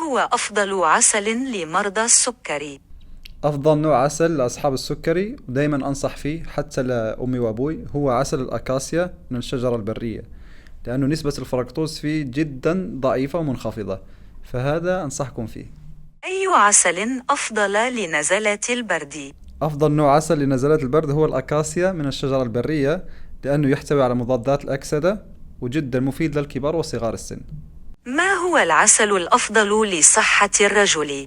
هو أفضل عسل لمرضى السكري؟ أفضل نوع عسل لأصحاب السكري ودايما أنصح فيه حتى لأمي وأبوي هو عسل الأكاسيا من الشجرة البرية، لأنه نسبة الفركتوز فيه جدا ضعيفة ومنخفضة، فهذا أنصحكم فيه. أي عسل أفضل لنزلات البرد؟ أفضل نوع عسل لنزلات البرد هو الأكاسيا من الشجرة البرية، لأنه يحتوي على مضادات الأكسدة وجدا مفيد للكبار وصغار السن. ما هو العسل الأفضل لصحة الرجل؟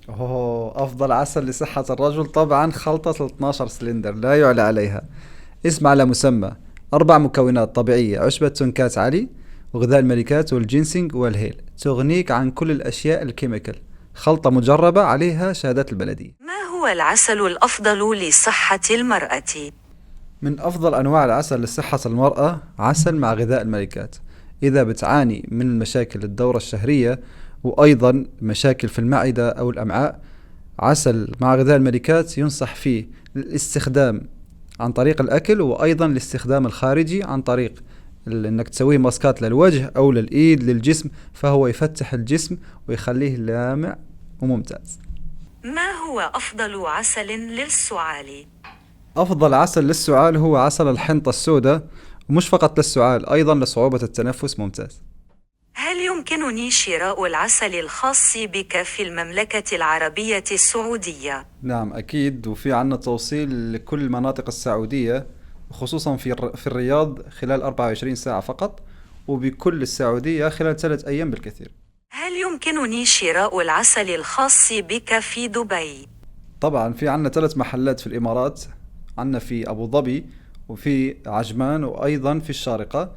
أفضل عسل لصحة الرجل طبعا خلطة 12 سلندر لا يعلى عليها. اسم على مسمى، 4 مكونات طبيعية: عشبة سنكات علي وغذاء الملكات والجينسينج والهيل، تغنيك عن كل الأشياء الكيميكال، خلطة مجربة عليها شهادات البلدية. ما هو العسل الأفضل لصحة المرأة؟ من أفضل أنواع العسل لصحة المرأة عسل مع غذاء الملكات. إذا بتعاني من مشاكل الدورة الشهرية وأيضا مشاكل في المعدة أو الأمعاء، عسل مع غذاء الملكات ينصح فيه الاستخدام عن طريق الأكل، وأيضا الاستخدام الخارجي عن طريق انك تسويه ماسكات للوجه او للايد للجسم، فهو يفتح الجسم ويخليه لامع وممتاز. ما هو أفضل عسل للسعال؟ افضل عسل للسعال هو عسل الحنطة السوداء، ومش فقط للسعال، ايضا لصعوبة التنفس ممتاز. هل يمكنني شراء العسل الخاص بك في المملكة العربية السعودية؟ نعم اكيد، وفي عنا توصيل لكل مناطق السعودية، وخصوصا في الرياض خلال 24 ساعة فقط، وبكل السعودية خلال 3 أيام بالكثير. هل يمكنني شراء العسل الخاص بك في دبي؟ طبعا في عنا 3 محلات في الإمارات، عنا في أبو ظبي وفي عجمان وأيضا في الشارقة،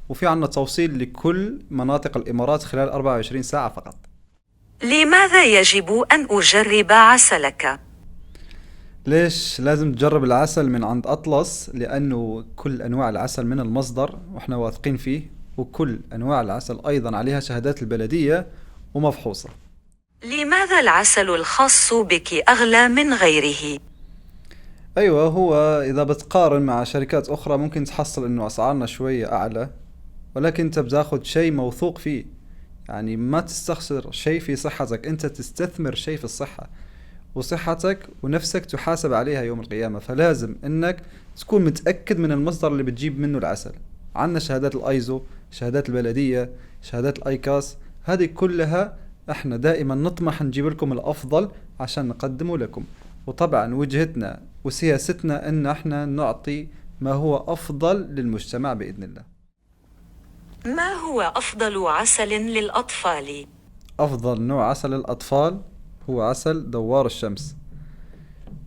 وفي عنا توصيل لكل مناطق الإمارات خلال 24 ساعة فقط. لماذا يجب أن أجرب عسلك؟ ليش لازم تجرب العسل من عند أطلس؟ لأنه كل أنواع العسل من المصدر وإحنا واثقين فيه، وكل أنواع العسل أيضا عليها شهادات البلدية ومفحوصة. لماذا العسل الخاص بك أغلى من غيره؟ أيوة، هو إذا بتقارن مع شركات أخرى ممكن تحصل إنه أسعارنا شوية أعلى، ولكن أنت بتاخد شيء موثوق فيه. يعني ما تستخسر شيء في صحتك، أنت تستثمر شيء في الصحة، وصحتك ونفسك تحاسب عليها يوم القيامة، فلازم إنك تكون متأكد من المصدر اللي بتجيب منه العسل. عندنا شهادات الأيزو، شهادات البلدية، شهادات الأيكاس، هذه كلها احنا دائما نطمح نجيب لكم الأفضل عشان نقدمه لكم. وطبعا وجهتنا وسياستنا ان احنا نعطي ما هو افضل للمجتمع باذن الله. ما هو أفضل عسل للأطفال؟ افضل نوع عسل للاطفال هو عسل دوار الشمس.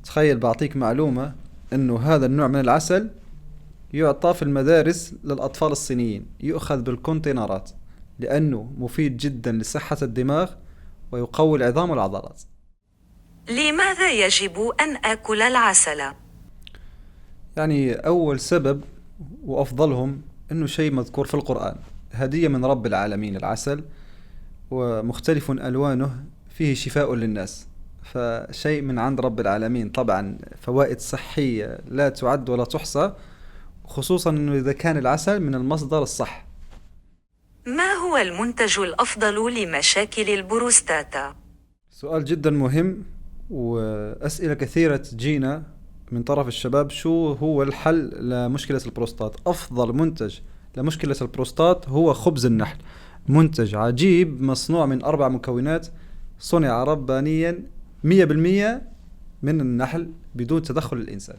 تخيل بعطيك معلومة انه هذا النوع من العسل يعطى في المدارس للاطفال الصينيين، يؤخذ بالكونتينرات لانه مفيد جدا لصحة الدماغ ويقوي العظام والعضلات. لماذا يجب أن آكل العسل؟ يعني اول سبب وافضلهم انه شيء مذكور في القرآن، هدية من رب العالمين العسل، ومختلف ألوانه فيه شفاء للناس، فشيء من عند رب العالمين. طبعا فوائد صحية لا تعد ولا تحصى، خصوصا أنه إذا كان العسل من المصدر الصح. ما هو المنتج الأفضل لمشاكل البروستاتا؟ سؤال جدا مهم، وأسئلة كثيرة تجينا من طرف الشباب: شو هو الحل لمشكلة البروستات؟ أفضل منتج لمشكلة البروستات هو خبز النحل، منتج عجيب مصنوع من 4 مكونات، صنع ربانيا 100% من النحل بدون تدخل الإنسان.